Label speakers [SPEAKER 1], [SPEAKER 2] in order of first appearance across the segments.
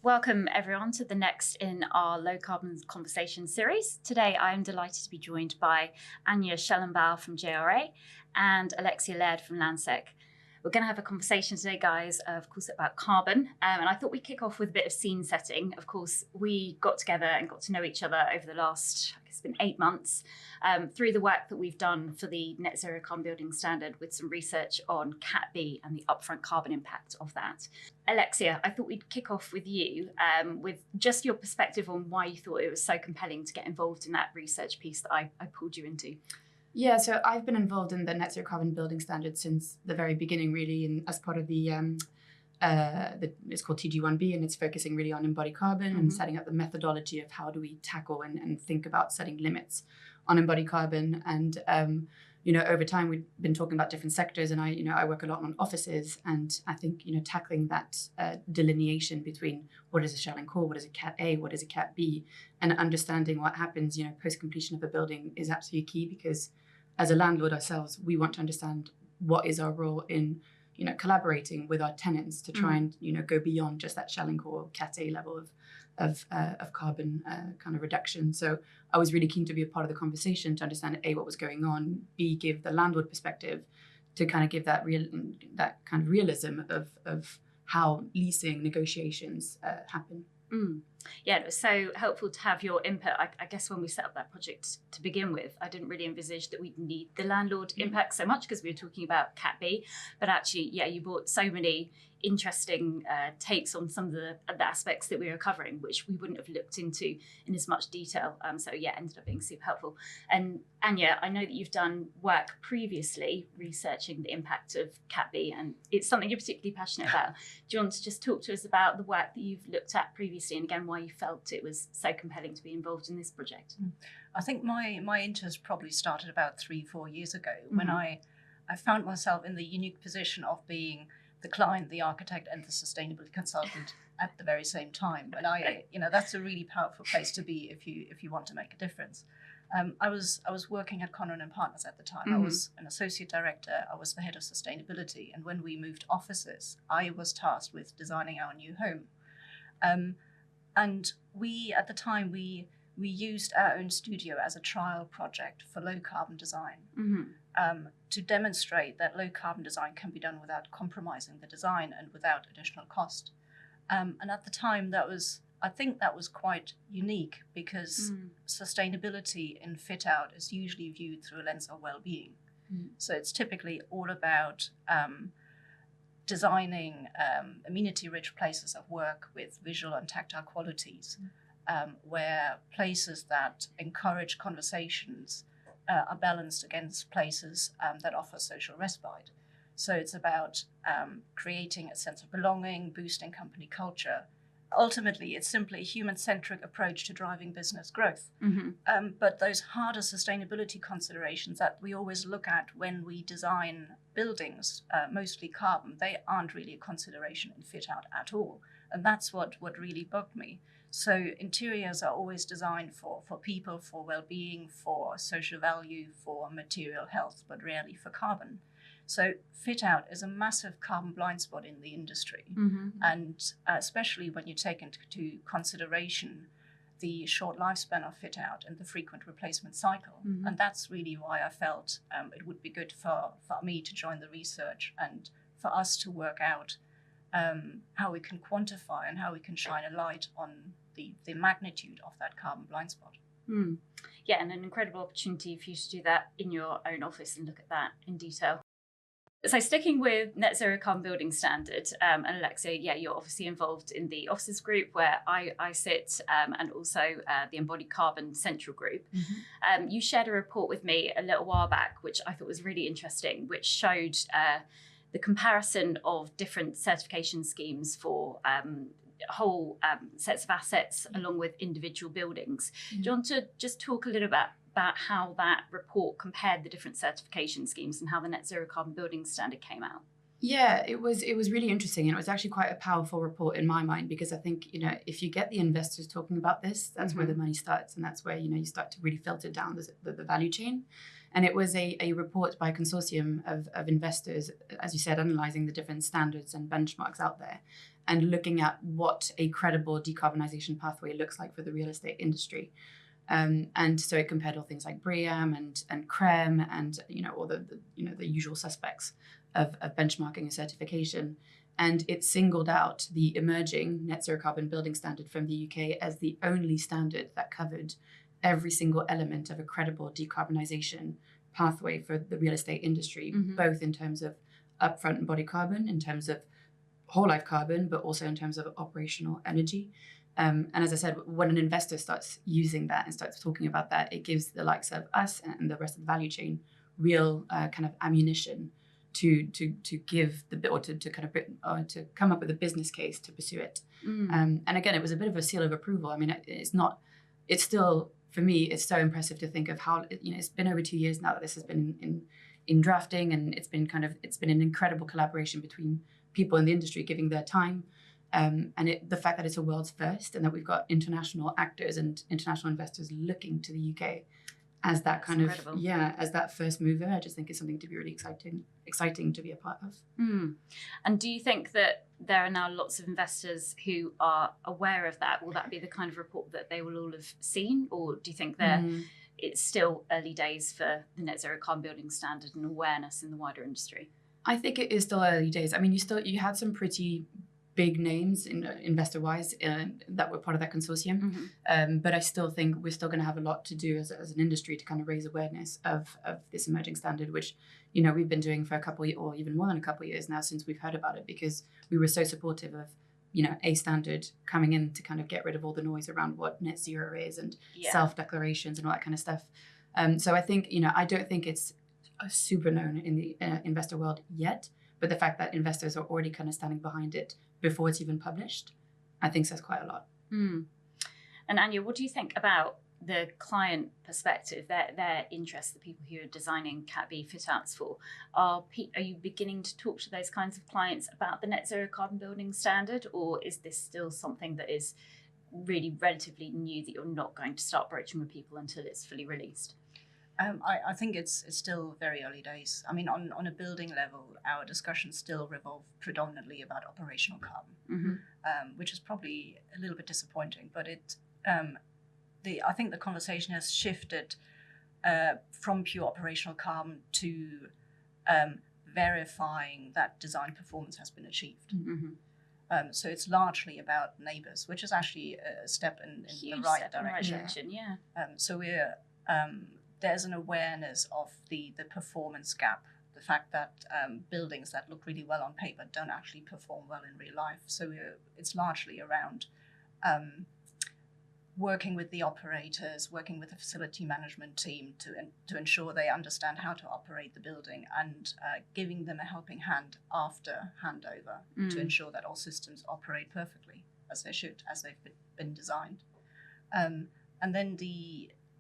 [SPEAKER 1] Welcome everyone to the next in our low carbon conversation series. Today I am delighted to be joined by Anja Schellenbauer from JRA and Alexia Laird from Landsec. We're going to have a conversation today, guys, of course, about carbon. And I thought we'd kick off with a bit of scene setting. Of course, we got together and got to know each other over the last, it's been 8 months, through the work that we've done for the Net Zero Carbon Building Standard with some research on Cat B and the upfront carbon impact of that. Alexia, I thought we'd kick off with you with just your perspective on why you thought it was so compelling to get involved in that research piece that I pulled you into.
[SPEAKER 2] Yeah, so I've been involved in the Net Zero Carbon Building Standard since the very beginning, really, and as part of the it's called TG1B, and it's focusing really on embodied carbon and setting up the methodology of how do we tackle and think about setting limits on embodied carbon. And over time we've been talking about different sectors, and I work a lot on offices, and I think tackling that delineation between what is a shell and core, what is a Cat A, what is a Cat B, and understanding what happens post completion of a building is absolutely key, because as a landlord ourselves, we want to understand what is our role in collaborating with our tenants to try and go beyond just that shell and core Cat A level of carbon kind of reduction. So I was really keen to be a part of the conversation to understand A, what was going on, B, give the landlord perspective to kind of give that kind of realism of how leasing negotiations happen.
[SPEAKER 1] Yeah, it was so helpful to have your input. I guess when we set up that project to begin with, I didn't really envisage that we'd need the landlord impact so much, because we were talking about Cat B. But actually, yeah, you brought so many interesting takes on some of the aspects that we were covering, which we wouldn't have looked into in as much detail. So yeah, ended up being super helpful. And Anja, I know that you've done work previously researching the impact of Cat B, and it's something you're particularly passionate about. Do you want to just talk to us about the work that you've looked at previously, and again, why you felt it was so compelling to be involved in this project?
[SPEAKER 3] I think my interest probably started about 3-4 years ago, when I found myself in the unique position of being the client, the architect, and the sustainability consultant at the very same time. And that's a really powerful place to be if you want to make a difference. I was working at Conran and Partners at the time. I was an associate director. I was the head of sustainability, and when we moved offices, I was tasked with designing our new home. And we at the time we used our own studio as a trial project for low carbon design. To demonstrate that low carbon design can be done without compromising the design and without additional cost. And at the time, I think that was quite unique, because sustainability in fit out is usually viewed through a lens of well-being. So it's typically all about designing amenity-rich places of work with visual and tactile qualities, where places that encourage conversations are balanced against places that offer social respite. So it's about creating a sense of belonging, boosting company culture. Ultimately, it's simply a human-centric approach to driving business growth. But those harder sustainability considerations that we always look at when we design buildings, mostly carbon, they aren't really a consideration in fit out at all. And that's what really bugged me. So interiors are always designed for people, for well-being, for social value, for material health, but rarely for carbon. So fit out is a massive carbon blind spot in the industry. And especially when you take into consideration the short lifespan of fit out and the frequent replacement cycle. And that's really why I felt it would be good for me to join the research, and for us to work out how we can quantify and how we can shine a light on the magnitude of that carbon blind spot.
[SPEAKER 1] Yeah, and an incredible opportunity for you to do that in your own office and look at that in detail. So sticking with Net Zero Carbon Building Standard, and Alexia, yeah, you're obviously involved in the offices group where I sit, and also the Embodied Carbon Central Group. You shared a report with me a little while back, which I thought was really interesting, which showed the comparison of different certification schemes for whole sets of assets along with individual buildings. Do you want to just talk a little bit about how that report compared the different certification schemes and how the Net Zero Carbon Building Standard came out?
[SPEAKER 2] Yeah, it was really interesting, and it was actually quite a powerful report in my mind, because I think, if you get the investors talking about this, that's where the money starts, and that's where you start to really filter down the value chain. And it was a report by a consortium of investors, as you said, analysing the different standards and benchmarks out there, and looking at what a credible decarbonisation pathway looks like for the real estate industry. And so it compared all things like BREEAM and CREM and all the usual suspects of benchmarking and certification. And it singled out the emerging net zero carbon building standard from the UK as the only standard that covered every single element of a credible decarbonisation pathway for the real estate industry, both in terms of upfront embodied carbon, in terms of whole life carbon, but also in terms of operational energy. And as I said, when an investor starts using that and starts talking about that, it gives the likes of us and the rest of the value chain real kind of ammunition to give the or to kind of to come up with a business case to pursue it. And again, it was a bit of a seal of approval. I mean, it's still, for me, it's so impressive to think of how it's been over 2 years now that this has been in drafting, and it's been an incredible collaboration between people in the industry giving their time. And the fact that it's a world's first, and that we've got international actors and international investors looking to the UK as that as that first mover, I just think is something to be really exciting to be a part of.
[SPEAKER 1] And do you think that there are now lots of investors who are aware of that? Will that be the kind of report that they will all have seen, or do you think it's still early days for the net zero carbon building standard and awareness in the wider industry?
[SPEAKER 2] I think it is still early days. I mean, you had some pretty big names investor-wise that were part of that consortium. But I still think we're still going to have a lot to do as an industry to kind of raise awareness of this emerging standard, which, we've been doing for a couple or even more than a couple of years now since we've heard about it, because we were so supportive of, a standard coming in to kind of get rid of all the noise around what net zero is and self-declarations and all that kind of stuff. So I think, I don't think it's super known in the investor world yet, but the fact that investors are already kind of standing behind it before it's even published, I think says quite a lot.
[SPEAKER 1] And Anja, what do you think about the client perspective, their interest, the people who are designing Cat B fit outs for? Are you beginning to talk to those kinds of clients about the net zero carbon building standard, or is this still something that is really relatively new that you're not going to start broaching with people until it's fully released?
[SPEAKER 3] I think it's still very early days. I mean, on a building level, our discussions still revolve predominantly about operational carbon, which is probably a little bit disappointing. But I think the conversation has shifted from pure operational carbon to verifying that design performance has been achieved. So it's largely about neighbours, which is actually a step in the right direction. So we're there's an awareness of the performance gap, the fact that buildings that look really well on paper don't actually perform well in real life. So it's largely around working with the operators, working with the facility management team to ensure they understand how to operate the building, and giving them a helping hand after handover to ensure that all systems operate perfectly as they should, as they've been designed. And then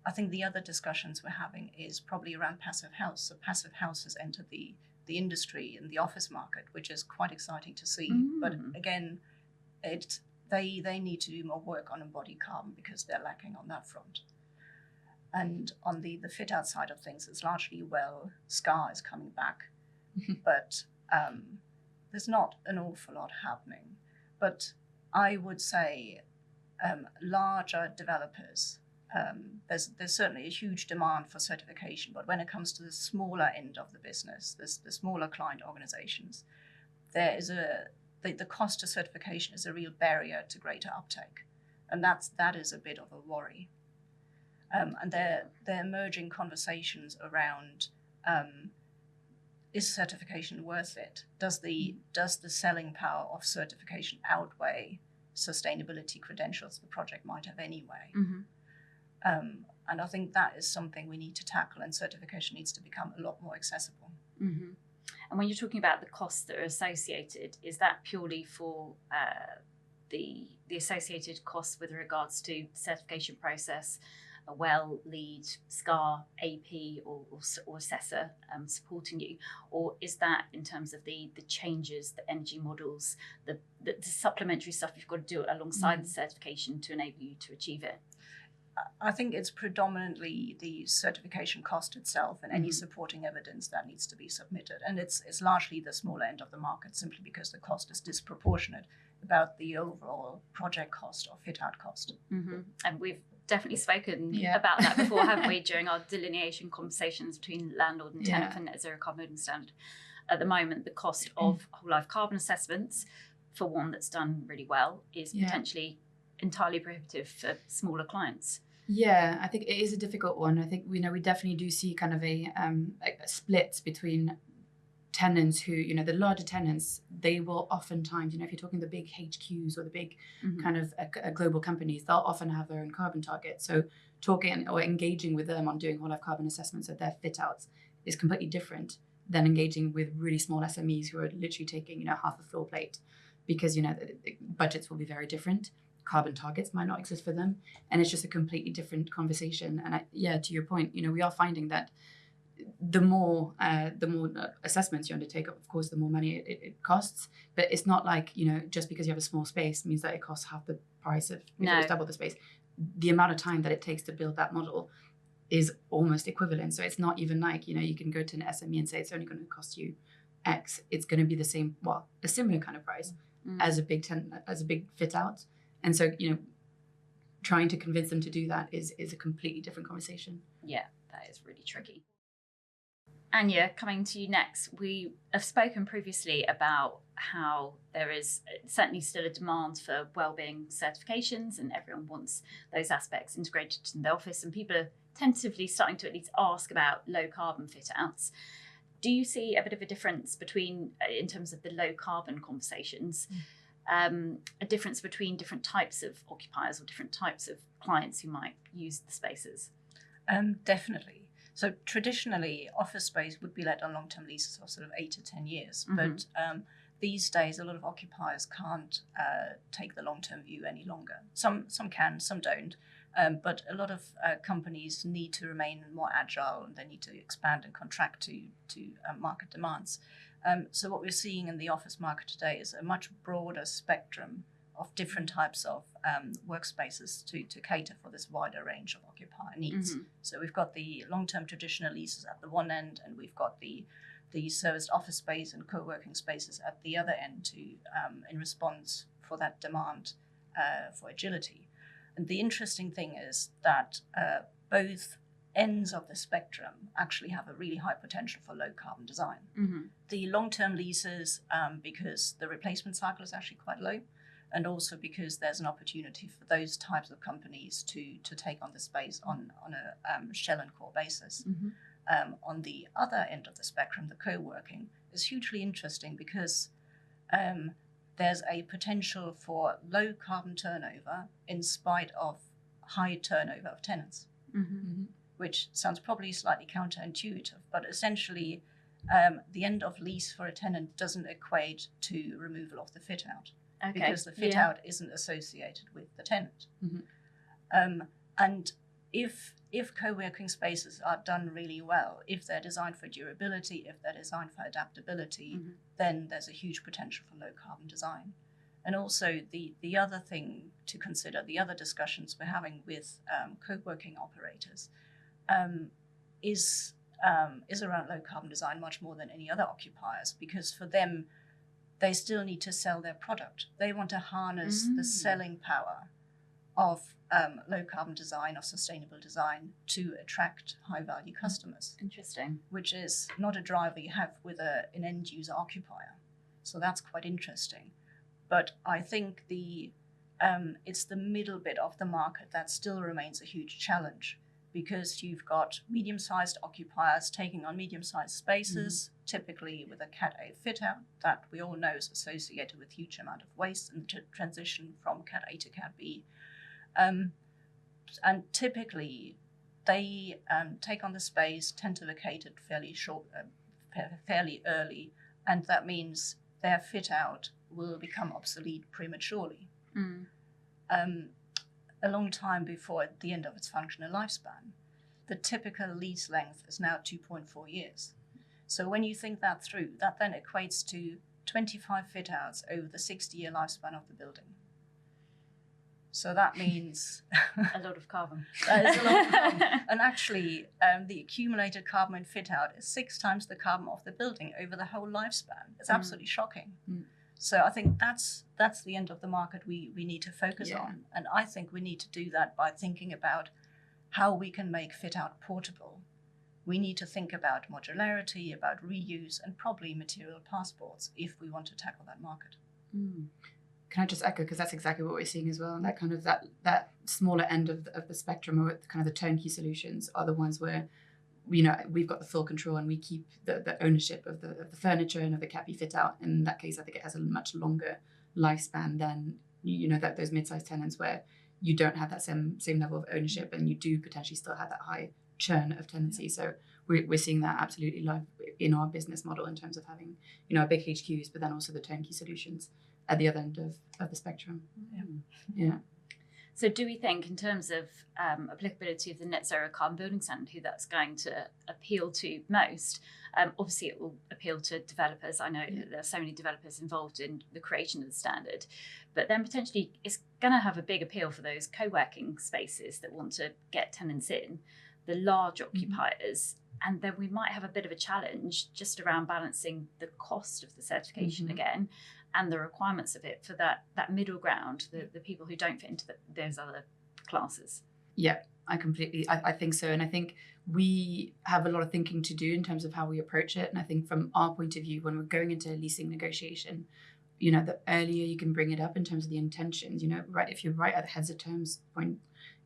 [SPEAKER 3] I think the other discussions we're having is probably around passive house. So passive house has entered the industry and the office market, which is quite exciting to see. But again, they need to do more work on embodied carbon because they're lacking on that front. And on the fit out side of things, it's largely SCAR is coming back, but there's not an awful lot happening. But I would say larger developers, there's certainly a huge demand for certification, but when it comes to the smaller end of the business, the smaller client organizations, there is the cost to certification is a real barrier to greater uptake, and that is a bit of a worry. And there emerging conversations around is certification worth it? Does the selling power of certification outweigh sustainability credentials the project might have anyway? And I think that is something we need to tackle, and certification needs to become a lot more accessible.
[SPEAKER 1] And when you're talking about the costs that are associated, is that purely for the associated costs with regards to the certification process, a well lead, SCAR, AP, or assessor supporting you? Or is that in terms of the changes, the energy models, the supplementary stuff you've got to do alongside the certification to enable you to achieve it?
[SPEAKER 3] I think it's predominantly the certification cost itself and any supporting evidence that needs to be submitted. And it's largely the smaller end of the market, simply because the cost is disproportionate about the overall project cost or fit-out cost.
[SPEAKER 1] And we've definitely spoken about that before, haven't we, during our delineation conversations between landlord and tenant for net zero carbon building standard. At the moment, the cost of whole life carbon assessments for one that's done really well is potentially entirely prohibitive for smaller clients.
[SPEAKER 2] Yeah, I think it is a difficult one. I think we definitely do see kind of a split between tenants who, the larger tenants, they will oftentimes, if you're talking the big HQs or the big kind of global companies, they'll often have their own carbon target. So talking or engaging with them on doing whole life carbon assessments of their fit outs is completely different than engaging with really small SMEs who are literally taking, half a floor plate, because, the budgets will be very different. Carbon targets might not exist for them, and it's just a completely different conversation. And to your point, we are finding that the more assessments you undertake, of course, the more money it costs. But it's not like just because you have a small space means that it costs half the price of it's double the space. The amount of time that it takes to build that model is almost equivalent. So it's not even like you can go to an SME and say it's only going to cost you X. It's going to be the same, a similar kind of price as a big fit out. And so, trying to convince them to do that is a completely different conversation.
[SPEAKER 1] Yeah, that is really tricky. Anja, coming to you next. We have spoken previously about how there is certainly still a demand for wellbeing certifications, and everyone wants those aspects integrated in the office, and people are tentatively starting to at least ask about low carbon fit outs. Do you see a bit of a difference between, in terms of the low carbon conversations, a difference between different types of occupiers or different types of clients who might use the spaces?
[SPEAKER 3] Definitely. So traditionally, office space would be let on long-term leases of sort of 8 to 10 years. But these days, a lot of occupiers can't take the long-term view any longer. Some can, some don't. But a lot of companies need to remain more agile, and they need to expand and contract to market demands. So what we're seeing in the office market today is a much broader spectrum of different types of workspaces to cater for this wider range of occupier needs. So we've got the long-term traditional leases at the one end, and we've got the serviced office space and co-working spaces at the other end to in response for that demand for agility. And the interesting thing is that both ends of the spectrum actually have a really high potential for low carbon design. The long-term leases, because the replacement cycle is actually quite low, and also because there's an opportunity for those types of companies to take on the space on a shell and core basis. On the other end of the spectrum, the co-working is hugely interesting because there's a potential for low carbon turnover in spite of high turnover of tenants, which sounds probably slightly counterintuitive, but essentially the end of lease for a tenant doesn't equate to removal of the fit out. Because the fit out isn't associated with the tenant. And if co-working spaces are done really well, if they're designed for durability, if they're designed for adaptability, then there's a huge potential for low carbon design. And also the other thing to consider, the other discussions we're having with co-working operators is around low carbon design much more than any other occupiers, because for them, they still need to sell their product. They want to harness the selling power of low carbon design, of sustainable design, to attract high value customers.
[SPEAKER 1] Interesting.
[SPEAKER 3] Which is not a driver you have with an end user occupier. So that's quite interesting. But I think it's the middle bit of the market that still remains a huge challenge, because you've got medium-sized occupiers taking on medium-sized spaces, typically with a Cat A fit-out that we all know is associated with huge amount of waste and transition from Cat A to Cat B. And typically, they take on the space, tend to vacate it fairly early, and that means their fit-out will become obsolete prematurely. a long time before the end of its functional lifespan. The typical lease length is now 2.4 years. So when you think that through, that then equates to 25 fit-outs over the 60-year lifespan of the building. So that means
[SPEAKER 1] a lot of carbon.
[SPEAKER 3] That is a lot of carbon. And actually, the accumulated carbon in fit-out is 6 times the carbon of the building over the whole lifespan. It's absolutely shocking. So I think that's the end of the market we need to focus on. And I think we need to do that by thinking about how we can make fit-out portable. We need to think about modularity, about reuse, and probably material passports if we want to tackle that market.
[SPEAKER 2] Can I just echo, because that's exactly what we're seeing as well, and that kind of that smaller end of the spectrum, or kind of the turnkey solutions, are the ones where we've got the full control and we keep the ownership of the furniture and of the CAPI fit out. In that case, I think it has a much longer lifespan than that those mid-sized tenants where you don't have that same level of ownership, and you do potentially still have that high churn of tenancy. So we're seeing that absolutely live in our business model in terms of having big HQs, but then also the turnkey solutions at the other end of the spectrum. Yeah.
[SPEAKER 1] So do we think, in terms of applicability of the net zero carbon building standard, who that's going to appeal to most? Obviously, it will appeal to developers. I know there are so many developers involved in the creation of the standard, but then potentially it's going to have a big appeal for those co-working spaces that want to get tenants in, the large occupiers. And then we might have a bit of a challenge just around balancing the cost of the certification again, and the requirements of it for that middle ground, the people who don't fit into those other classes.
[SPEAKER 2] Yeah, I think so. And I think we have a lot of thinking to do in terms of how we approach it. And I think from our point of view, when we're going into a leasing negotiation, the earlier you can bring it up in terms of the intentions, right, if you're right at the heads of terms point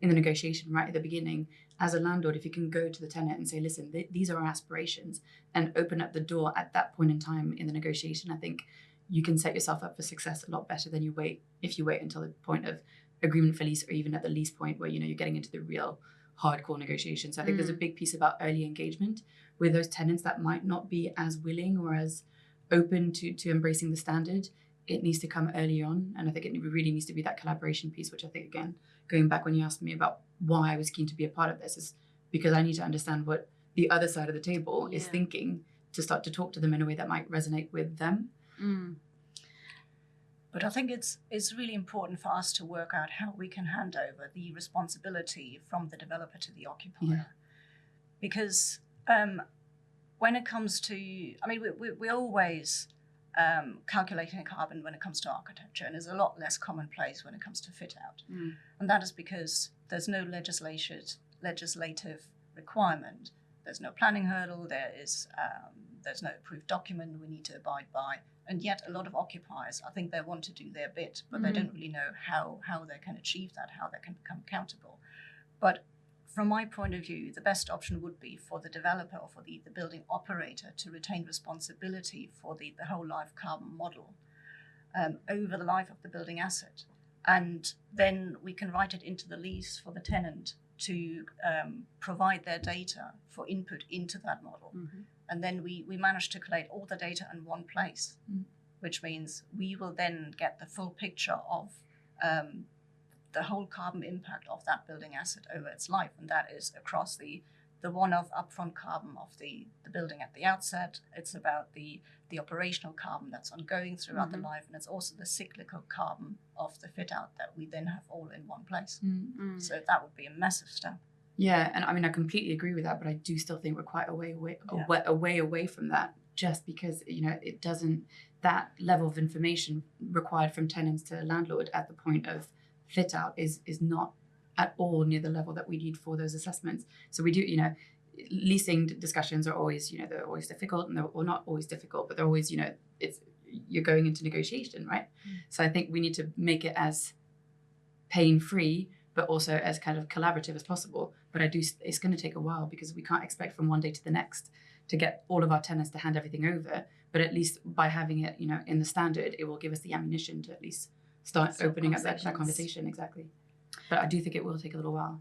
[SPEAKER 2] in the negotiation, right at the beginning, as a landlord, if you can go to the tenant and say, listen, these are our aspirations, and open up the door at that point in time in the negotiation, I think you can set yourself up for success a lot better than if you wait until the point of agreement for lease, or even at the lease point where you're getting into the real hardcore negotiations. So I think there's a big piece about early engagement with those tenants that might not be as willing or as open to embracing the standard. It needs to come early on, and I think it really needs to be that collaboration piece, which I think, again, going back when you asked me about why I was keen to be a part of this, is because I need to understand what the other side of the table is thinking, to start to talk to them in a way that might resonate with them.
[SPEAKER 3] But I think it's really important for us to work out how we can hand over the responsibility from the developer to the occupier. Because when it comes to, we're always calculating carbon when it comes to architecture, and is a lot less commonplace when it comes to fit out. And that is because there's no legislative requirement. There's no planning hurdle. There's no approved document we need to abide by. And yet a lot of occupiers, I think they want to do their bit, but they don't really know how they can achieve that, how they can become accountable. But from my point of view, the best option would be for the developer or for the building operator to retain responsibility for the whole life carbon model over the life of the building asset. And then we can write it into the lease for the tenant to provide their data for input into that model. And then we manage to collate all the data in one place, which means we will then get the full picture of the whole carbon impact of that building asset over its life. And that is across the one-off upfront carbon of the building at the outset. It's about the operational carbon that's ongoing throughout the life. And it's also the cyclical carbon of the fit out that we then have all in one place. So that would be a massive step.
[SPEAKER 2] Yeah, and I completely agree with that, but I do still think we're quite a way away from that, just because, it doesn't, that level of information required from tenants to landlord at the point of fit out is not at all near the level that we need for those assessments. So we do, leasing discussions are always, they're always difficult, and they're not always difficult, but they're always, you're going into negotiation, right? So I think we need to make it as pain-free, but also as kind of collaborative as possible. But it's going to take a while, because we can't expect from one day to the next to get all of our tenants to hand everything over. But at least by having it, in the standard, it will give us the ammunition to at least start opening up that conversation. Exactly. But I do think it will take a little while.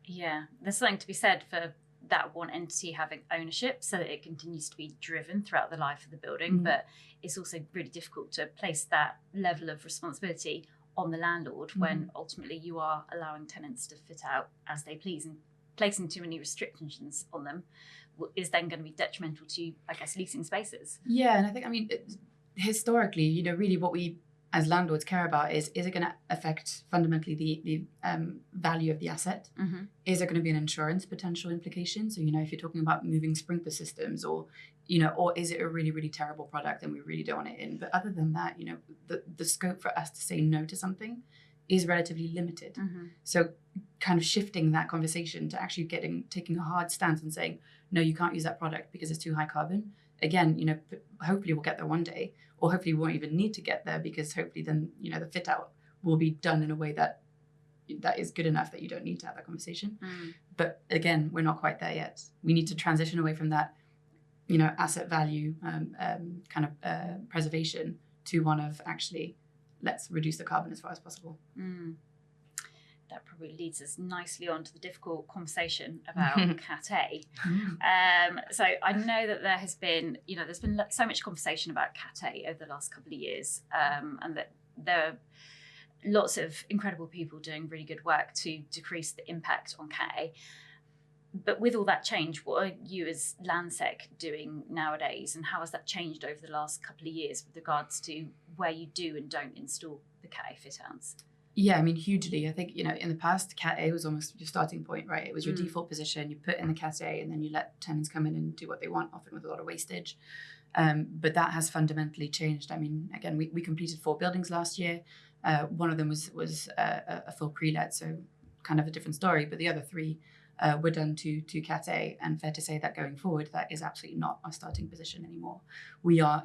[SPEAKER 2] Yeah.
[SPEAKER 1] There's something to be said for that one entity having ownership, so that it continues to be driven throughout the life of the building. But it's also really difficult to place that level of responsibility on the landlord when ultimately you are allowing tenants to fit out as they please, and placing too many restrictions on them is then going to be detrimental to, I guess, leasing spaces.
[SPEAKER 2] Yeah, and I think, historically, really what we as landlords care about is it going to affect fundamentally the value of the asset?
[SPEAKER 1] Mm-hmm.
[SPEAKER 2] Is there going to be an insurance potential implication? So, if you're talking about moving sprinkler systems or is it a really, really terrible product and we really don't want it in? But other than that, the scope for us to say no to something is relatively limited.
[SPEAKER 1] Mm-hmm.
[SPEAKER 2] So kind of shifting that conversation to actually taking a hard stance and saying, no, you can't use that product because it's too high carbon. Again, hopefully we'll get there one day, or hopefully we won't even need to get there because hopefully then, the fit out will be done in a way that is good enough that you don't need to have that conversation.
[SPEAKER 1] Mm.
[SPEAKER 2] But again, we're not quite there yet. We need to transition away from that, asset value preservation to one of actually, let's reduce the carbon as far as possible.
[SPEAKER 1] Mm. That probably leads us nicely on to the difficult conversation about Cat A. So I know that there has been, there's been so much conversation about Cat A over the last couple of years, and that there are lots of incredible people doing really good work to decrease the impact on Cat A. But with all that change, what are you as Landsec doing nowadays, and how has that changed over the last couple of years with regards to where you do and don't install the Cat A fit outs?
[SPEAKER 2] Yeah, hugely. I think, in the past, Cat A was almost your starting point, right? It was your default position. You put in the Cat A and then you let tenants come in and do what they want, often with a lot of wastage. But that has fundamentally changed. Again, we completed 4 buildings last year. One of them was a full pre-let, so kind of a different story. But the other 3 were done to Cat A, and fair to say that going forward, that is absolutely not our starting position anymore. We are,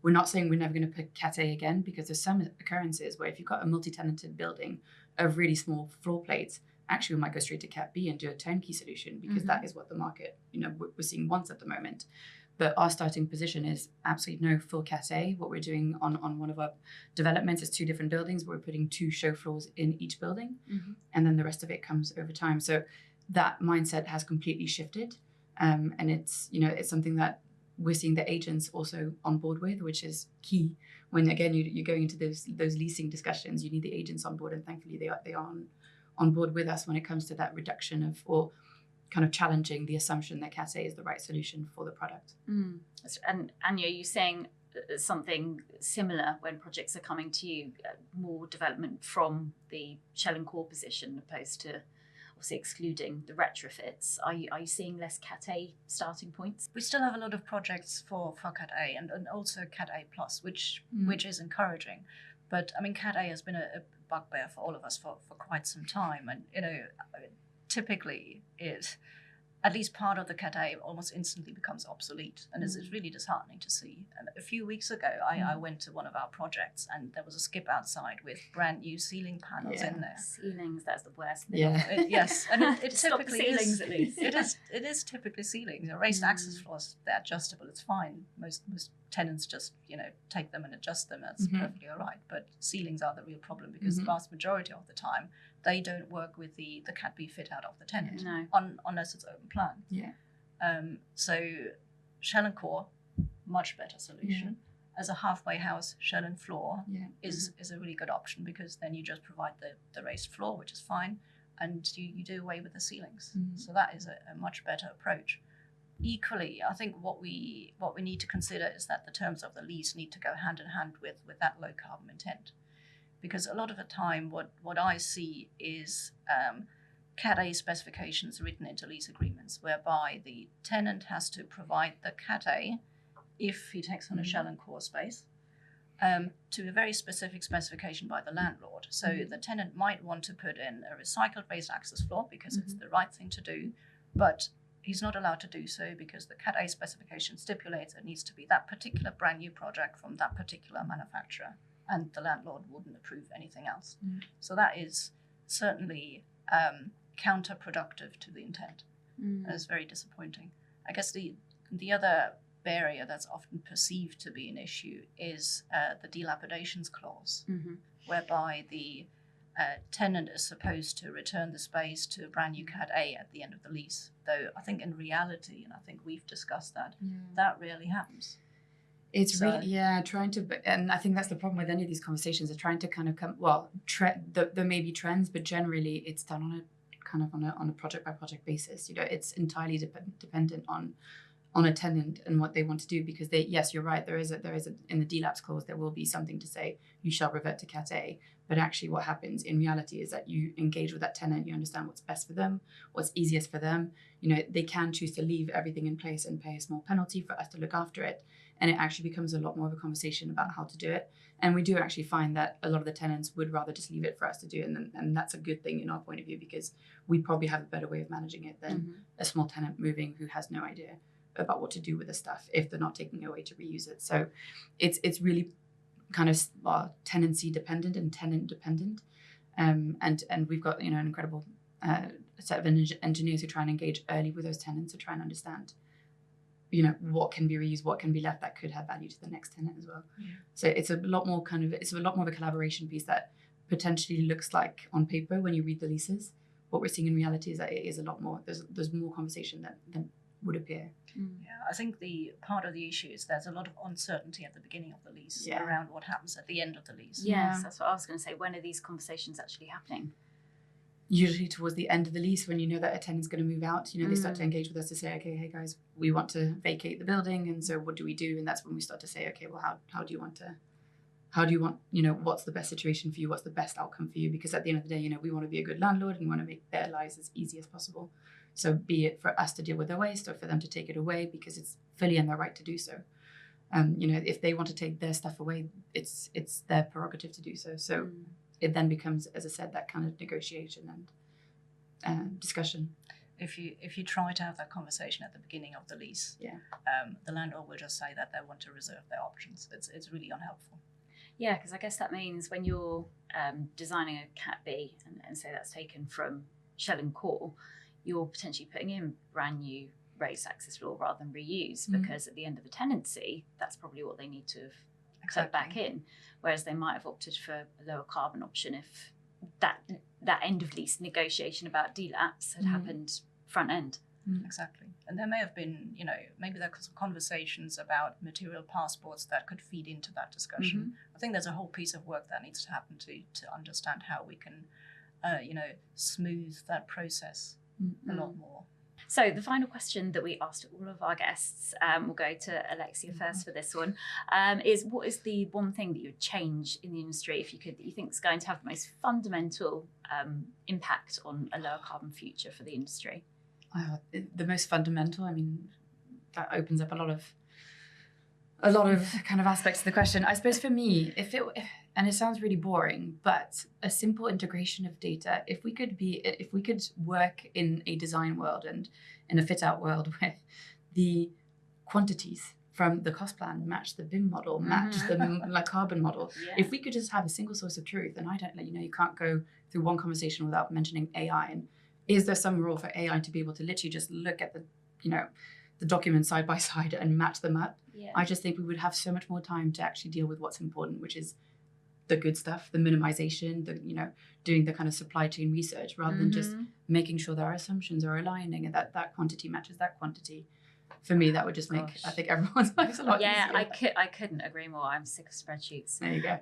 [SPEAKER 2] we're not saying we're never going to put Cat A again, because there's some occurrences where if you've got a multi-tenanted building of really small floor plates, actually we might go straight to Cat B and do a turnkey solution, because that is what the market, we're seeing wants at the moment. But our starting position is absolutely no full Cat A. What we're doing on one of our developments is 2 different buildings. We're putting 2 show floors in each building, and then the rest of it comes over time. So that mindset has completely shifted, and it's it's something that we're seeing the agents also on board with, which is key. When again you're going into those leasing discussions, you need the agents on board, and thankfully they are on board with us when it comes to that reduction of, or kind of challenging the assumption that Cat A is the right solution for the product.
[SPEAKER 1] And Anja, are you saying something similar when projects are coming to you, more development from the shell and core position opposed to obviously excluding the retrofits? Are you seeing less Cat A starting points?
[SPEAKER 3] We still have a lot of projects for Cat A and also Cat A plus, which is encouraging. But Cat A has been a bugbear for all of us for quite some time, and typically at least part of the Cat A almost instantly becomes obsolete, and it's really disheartening to see. And a few weeks ago, I went to one of our projects, and there was a skip outside with brand new ceiling panels in there.
[SPEAKER 1] Ceilings, that's the worst thing.
[SPEAKER 2] Yeah.
[SPEAKER 3] Yes, and it typically
[SPEAKER 1] ceilings
[SPEAKER 3] is.
[SPEAKER 1] At least.
[SPEAKER 3] It is typically ceilings. Raised access floors, they're adjustable. It's fine. Most tenants just take them and adjust them. That's perfectly all right. But ceilings are the real problem, because the vast majority of the time they don't work with the Cat B fit out of the tenant, unless it's open plan.
[SPEAKER 2] Yeah.
[SPEAKER 3] So shell and core, much better solution. As a halfway house, shell and floor is a really good option, because then you just provide the raised floor, which is fine, and you do away with the ceilings. So that is a much better approach. Equally, I think what we need to consider is that the terms of the lease need to go hand in hand with that low carbon intent. Because a lot of the time what I see is Cat A specifications written into lease agreements, whereby the tenant has to provide the Cat A, if he takes on a shell and core space, to a very specific specification by the landlord. So the tenant might want to put in a recycled raised access floor because it's the right thing to do, but he's not allowed to do so because the Cat A specification stipulates it needs to be that particular brand new project from that particular manufacturer, and the landlord wouldn't approve anything else. So that is certainly counterproductive to the intent. That is very disappointing. I guess the other barrier that's often perceived to be an issue is the dilapidations clause, whereby the tenant is supposed to return the space to a brand new Cat A at the end of the lease. Though I think in reality, and I think we've discussed that, that rarely happens.
[SPEAKER 2] It's really, trying to, and I think that's the problem with any of these conversations, are trying to kind of come, there may be trends, but generally it's done on a project by project basis. It's entirely dependent on a tenant and what they want to do, because yes, you're right, there is in the DLAPS clause, there will be something to say, you shall revert to Cat A. But actually what happens in reality is that you engage with that tenant, you understand what's best for them, what's easiest for them. They can choose to leave everything in place and pay a small penalty for us to look after it. And it actually becomes a lot more of a conversation about how to do it. And we do actually find that a lot of the tenants would rather just leave it for us to do. And that's a good thing in our point of view, because we probably have a better way of managing it than a small tenant moving who has no idea about what to do with the stuff if they're not taking it away to reuse it. So it's really kind of tenancy dependent and tenant dependent. And we've got, an incredible set of engineers who try and engage early with those tenants to try and understand what can be reused, what can be left that could have value to the next tenant as well. Yeah. So it's a lot more of a collaboration piece that potentially looks like on paper when you read the leases. What we're seeing in reality is that it is a lot more, there's more conversation than would appear.
[SPEAKER 3] Yeah, I think the part of the issue is there's a lot of uncertainty at the beginning of the lease around what happens at the end of the lease.
[SPEAKER 1] Yes, that's what I was going to say. When are these conversations actually happening?
[SPEAKER 2] Usually towards the end of the lease, when you know that a tenant's going to move out, they start to engage with us to say, okay, hey guys, we want to vacate the building, and so what do we do? And that's when we start to say, okay, well, how do you want, what's the best situation for you? What's the best outcome for you? Because at the end of the day, we want to be a good landlord and we want to make their lives as easy as possible. So be it for us to deal with their waste or for them to take it away, because it's fully in their right to do so. If they want to take their stuff away, it's their prerogative to do so. So it then becomes, as I said, that kind of negotiation and discussion.
[SPEAKER 3] If you try to have that conversation at the beginning of the lease, the landlord will just say that they want to reserve their options. It's really unhelpful.
[SPEAKER 1] Yeah, because I guess that means when you're designing a Cat B and say that's taken from Schellenbauer, you're potentially putting in brand new raised access floor rather than reuse, because at the end of the tenancy, that's probably what they need to have put back in, whereas they might have opted for a lower carbon option if that end of lease negotiation about DLAPS had happened front end.
[SPEAKER 3] Exactly. And there may have been, maybe there are some conversations about material passports that could feed into that discussion. I think there's a whole piece of work that needs to happen to understand how we can, smooth that process a lot more.
[SPEAKER 1] So the final question that we asked all of our guests, we'll go to Alexia first for this one, is what is the one thing that you would change in the industry, if you could, that you think is going to have the most fundamental impact on a lower carbon future for the industry?
[SPEAKER 2] The most fundamental, that opens up a lot of kind of aspects of the question. I suppose for me, and it sounds really boring, but a simple integration of data, if we could work in a design world and in a fit out world where the quantities from the cost plan match the BIM model, match the carbon model. Yeah. If we could just have a single source of truth, and you can't go through one conversation without mentioning AI. And is there some role for AI to be able to literally just look at the documents side by side and match them up? Yeah. I just think we would have so much more time to actually deal with what's important, which is the good stuff, the minimization, doing the kind of supply chain research, rather than just making sure that our assumptions are aligning and that quantity matches that quantity. For me, that would just make, I think, everyone's lives a lot easier.
[SPEAKER 1] Yeah, I couldn't agree more. I'm sick of spreadsheets.
[SPEAKER 2] There you go.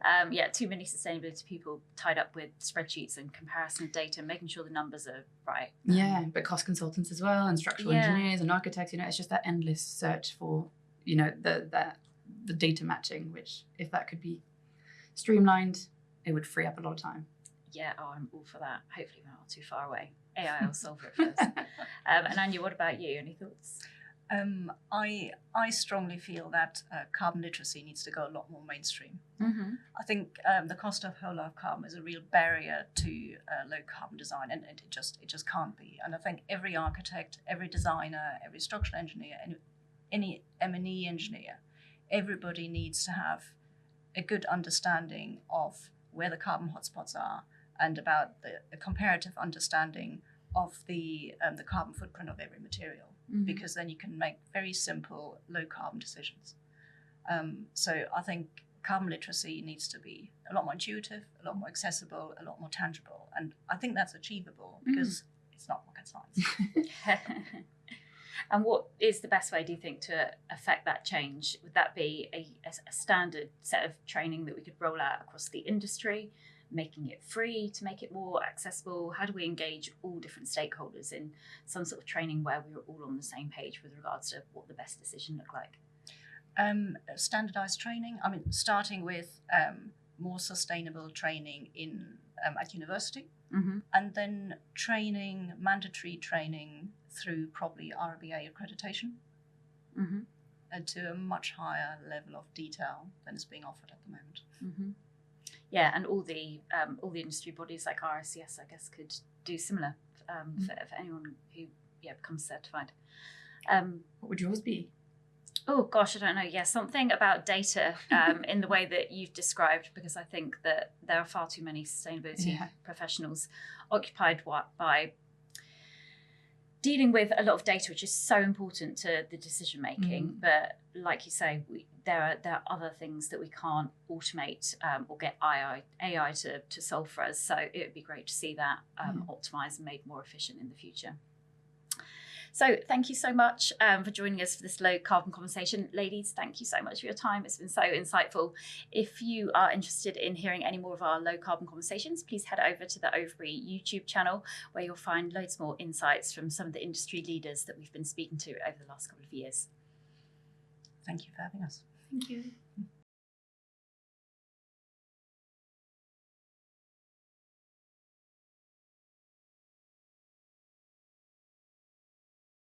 [SPEAKER 1] Too many sustainability people tied up with spreadsheets and comparison of data, making sure the numbers are right.
[SPEAKER 2] But cost consultants as well, and structural engineers and architects. It's just that endless search for, the data matching. Which, if that could be streamlined, it would free up a lot of time.
[SPEAKER 1] Yeah, I'm all for that. Hopefully, we're not too far away. AI will solve it for us. And Anja, what about you? Any thoughts?
[SPEAKER 3] I strongly feel that carbon literacy needs to go a lot more mainstream. I think the cost of whole life carbon is a real barrier to low carbon design, and it just can't be. And I think every architect, every designer, every structural engineer, and any M&E engineer, everybody needs to have a good understanding of where the carbon hotspots are and about the comparative understanding of the carbon footprint of every material. Because then you can make very simple low carbon decisions. So I think carbon literacy needs to be a lot more intuitive, a lot more accessible, a lot more tangible. And I think that's achievable because it's not rocket science.
[SPEAKER 1] And what is the best way, do you think, to affect that change? Would that be a standard set of training that we could roll out across the industry, making it free to make it more accessible? How do we engage all different stakeholders in some sort of training where we're all on the same page with regards to what the best decision look like?
[SPEAKER 3] Standardized training, I mean, starting with more sustainable training at university, and then mandatory training through probably RBA accreditation to a much higher level of detail than is being offered at the moment.
[SPEAKER 1] Yeah, and all the industry bodies like RICS, I guess, could do similar for anyone who becomes certified.
[SPEAKER 2] What would yours be?
[SPEAKER 1] Oh gosh, I don't know. Yeah, something about data in the way that you've described, because I think that there are far too many sustainability professionals occupied by dealing with a lot of data, which is so important to the decision making. But like you say, there are other things that we can't automate or get AI to solve for us. So it would be great to see that optimized and made more efficient in the future. So thank you so much for joining us for this low carbon conversation. Ladies, thank you so much for your time. It's been so insightful. If you are interested in hearing any more of our low carbon conversations, please head over to the Overbury YouTube channel, where you'll find loads more insights from some of the industry leaders that we've been speaking to over the last couple of years.
[SPEAKER 3] Thank you for having us.
[SPEAKER 2] Thank you.